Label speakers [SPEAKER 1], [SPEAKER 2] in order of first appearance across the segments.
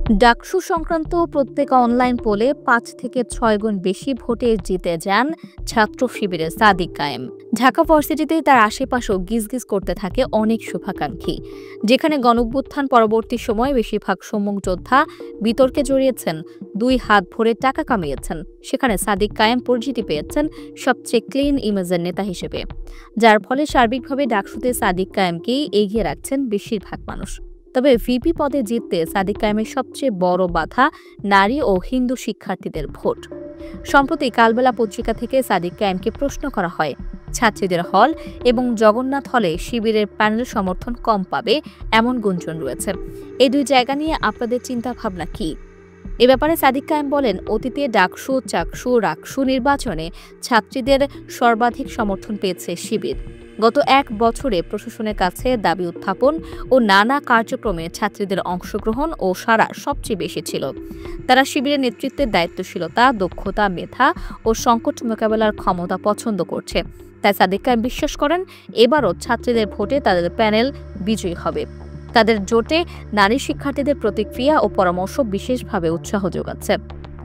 [SPEAKER 1] ডাকসু সংক্রান্ত প্রত্যেক অনলাইন পোলে ৫ থেকে ৬ গুণ বেশি ভোটে জিতে যান ছাত্র শিবিরের সাদিক কায়েম। ঢাকা ভার্সিটিতে তার আশেপাশেও গিজগিজ করতে থাকে অনেক শুভাকাঙ্ক্ষী। যেখানে গণঅভ্যুত্থান পরবর্তী সময়ে বেশিরভাগ সম্মুখ যোদ্ধা বিতর্কে জড়িয়েছেন, ২ হাত ভরে টাকা কামিয়েছেন, সেখানে সাদিক কায়েম পরিচিতি পেয়েছেন সবচেয়ে ক্লিন ইমেজের নেতা হিসেবে, যার ফলে সার্বিকভাবে ডাকসুতে সাদিক কায়েমকেই এগিয়ে রাখছেন বেশিরভাগ মানুষ। তবে ভিপি পদে জিততে সাদিক কায়েমের সবচেয়ে বড় বাধা নারী ও হিন্দু শিক্ষার্থীদের ভোট। সম্প্রতি কালবেলা পত্রিকা থেকে সাদিক কায়েমকে প্রশ্ন করা হয়, ছাত্রীদের হল এবং জগন্নাথ হলে শিবিরের প্যানেল সমর্থন কম পাবে এমন গুঞ্জন রয়েছে। এই দুই জায়গা নিয়ে আপনাদের চিন্তা ভাবনা কি? এ ব্যাপারে সাদিক কায়েম বলেন, অতীতে ডাকসু, চাকসু, রাকসু নির্বাচনে ছাত্রীদের সর্বাধিক সমর্থন পেয়েছে শিবির। গত ১ বছরে প্রশাসনের কাছে দাবি উত্থাপন ও নানা কার্যক্রমে ছাত্রীদের অংশগ্রহণ ও সাড়া সবচেয়ে বেশি ছিল। তারা শিবিরের নেতৃত্বের দায়িত্বশীলতা, দক্ষতা, মেধা ও সংকট মোকাবেলার ক্ষমতা পছন্দ করছে। তাই সাদিক কায়েম বিশ্বাস করেন, এবারও ছাত্রীদের ভোটে তাদের প্যানেল বিজয়ী হবে। তাদের জোটে নারী শিক্ষার্থীদের প্রতিক্রিয়া ও পরামর্শ বিশেষভাবে উৎসাহ যোগাচ্ছে।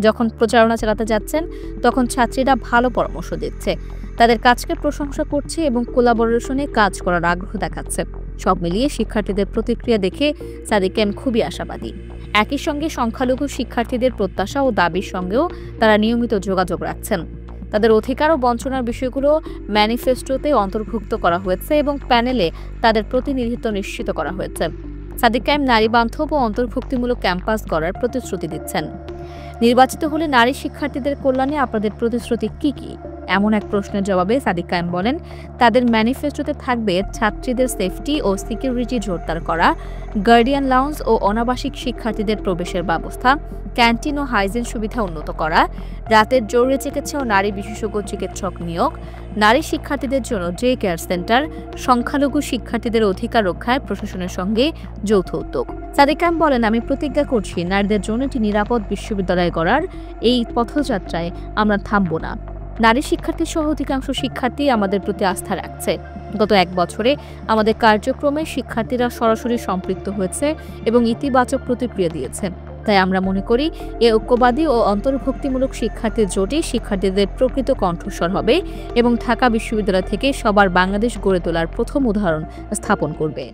[SPEAKER 1] যখন প্রচারণা চালাতে যাচ্ছেন, তখন ছাত্রীরা ভালো পরামর্শ দিচ্ছে, তাদের কাজকে প্রশংসা করছে এবং কোলাবোরেশনে কাজ করার আগ্রহ দেখাচ্ছে। সব মিলিয়ে শিক্ষার্থীদের প্রতিক্রিয়া দেখে সাদিক কায়েম খুবই আশাবাদী। একই সঙ্গে সংখ্যালঘু শিক্ষার্থীদের প্রত্যাশা ও দাবির সঙ্গেও তারা নিয়মিত যোগাযোগ রাখছেন। তাদের অধিকার ও বঞ্চনার বিষয়গুলো ম্যানিফেস্টোতে অন্তর্ভুক্ত করা হয়েছে এবং প্যানেলে তাদের প্রতিনিধিত্ব নিশ্চিত করা হয়েছে। সাদিক কায়েম নারী বান্ধব ও অন্তর্ভুক্তিমূলক ক্যাম্পাস গড়ার প্রতিশ্রুতি দিচ্ছেন। নির্বাচিত হলে নারী শিক্ষার্থীদের কল্যাণে আপনাদের প্রতিশ্রুতি কি কি? এমন এক প্রশ্নের জবাবে সাদিক কায়েম বলেন, তাদের ম্যানিফেস্টোতে থাকবে ছাত্রীদের সেফটি ও সিকিউরিটি জোরদার করা, গার্ডিয়ান লাউঞ্জ ও অনাবাসিক শিক্ষার্থীদের প্রবেশের ব্যবস্থা, ক্যান্টিন ও হাইজিন সুবিধা উন্নত করা, রাতের জরুরি চিকিৎসা ও নারী বিশেষজ্ঞ চিকিৎসক নিয়োগ, নারী শিক্ষার্থীদের জন্য ডে কেয়ার সেন্টার, সংখ্যালঘু শিক্ষার্থীদের অধিকার রক্ষায় প্রশাসনের সঙ্গে যৌথ উদ্যোগ। সাদিক কায়েম বলেন, আমি প্রতিজ্ঞা করছি, নারীদের জন্য একটি নিরাপদ বিশ্ববিদ্যালয় গড়ার এই পথযাত্রায় আমরা থামব না। নারী শিক্ষার্থী সহ অধিকাংশ শিক্ষার্থী আমাদের প্রতি আস্থা রাখছে। গত ১ বছরে আমাদের কার্যক্রমে শিক্ষার্থীরা সরাসরি সম্পৃক্ত হয়েছে এবং ইতিবাচক প্রতিক্রিয়া দিয়েছে। তাই আমরা মনে করি, এ ঐক্যবাদী ও অন্তর্ভুক্তিমূলক শিক্ষার্থীর জোটই শিক্ষার্থীদের প্রকৃত কণ্ঠস্বর হবে এবং ঢাকা বিশ্ববিদ্যালয় থেকে সবার বাংলাদেশ গড়ে তোলার প্রথম উদাহরণ স্থাপন করবে।